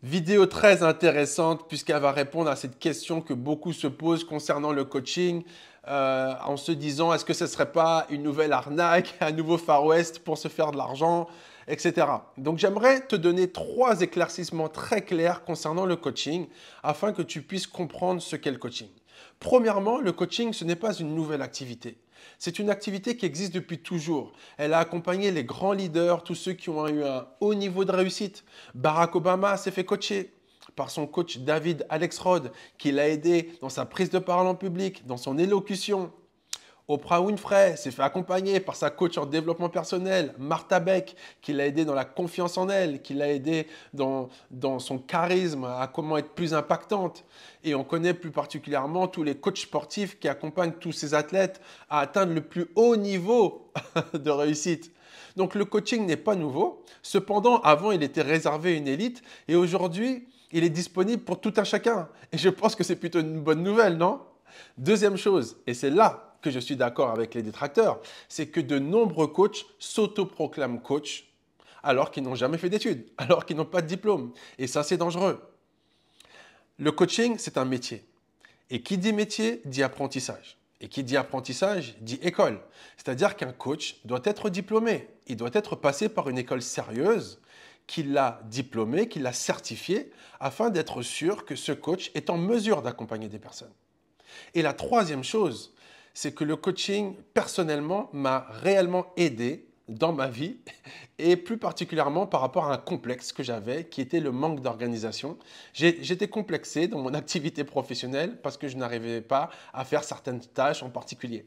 Vidéo très intéressante puisqu'elle va répondre à cette question que beaucoup se posent concernant le coaching en se disant est-ce que ce ne serait pas une nouvelle arnaque, un nouveau Far West pour se faire de l'argent, etc. Donc j'aimerais te donner 3 éclaircissements très clairs concernant le coaching afin que tu puisses comprendre ce qu'est le coaching. Premièrement, le coaching, ce n'est pas une nouvelle activité. C'est une activité qui existe depuis toujours. Elle a accompagné les grands leaders, tous ceux qui ont eu un haut niveau de réussite. Barack Obama s'est fait coacher par son coach David Alexrod, qui l'a aidé dans sa prise de parole en public, dans son élocution. Oprah Winfrey s'est fait accompagner par sa coach en développement personnel, Martha Beck, qui l'a aidé dans la confiance en elle, qui l'a aidé dans son charisme, à comment être plus impactante. Et on connaît plus particulièrement tous les coachs sportifs qui accompagnent tous ces athlètes à atteindre le plus haut niveau de réussite. Donc le coaching n'est pas nouveau. Cependant, avant, il était réservé à une élite et aujourd'hui, il est disponible pour tout un chacun. Et je pense que c'est plutôt une bonne nouvelle, non? Deuxième chose, et c'est là que je suis d'accord avec les détracteurs, c'est que de nombreux coachs s'autoproclament coach alors qu'ils n'ont jamais fait d'études, alors qu'ils n'ont pas de diplôme. Et ça, c'est dangereux. Le coaching, c'est un métier. Et qui dit métier, dit apprentissage. Et qui dit apprentissage, dit école. C'est-à-dire qu'un coach doit être diplômé. Il doit être passé par une école sérieuse qui l'a diplômé, qui l'a certifié, afin d'être sûr que ce coach est en mesure d'accompagner des personnes. Et la troisième chose, c'est que le coaching, personnellement, m'a réellement aidé dans ma vie et plus particulièrement par rapport à un complexe que j'avais qui était le manque d'organisation. J'étais complexé dans mon activité professionnelle parce que je n'arrivais pas à faire certaines tâches en particulier.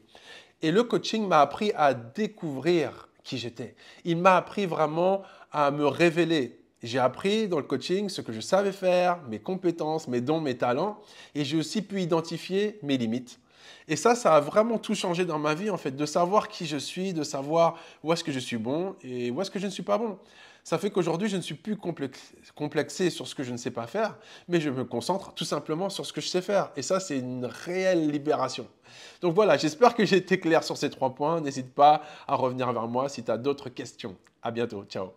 Et le coaching m'a appris à découvrir qui j'étais. Il m'a appris vraiment à me révéler. J'ai appris dans le coaching ce que je savais faire, mes compétences, mes dons, mes talents, et j'ai aussi pu identifier mes limites. Et ça a vraiment tout changé dans ma vie, en fait, de savoir qui je suis, de savoir où est-ce que je suis bon et où est-ce que je ne suis pas bon. Ça fait qu'aujourd'hui, je ne suis plus complexé sur ce que je ne sais pas faire, mais je me concentre tout simplement sur ce que je sais faire. Et ça, c'est une réelle libération. Donc voilà, j'espère que j'ai été clair sur ces 3 points. N'hésite pas à revenir vers moi si tu as d'autres questions. À bientôt. Ciao.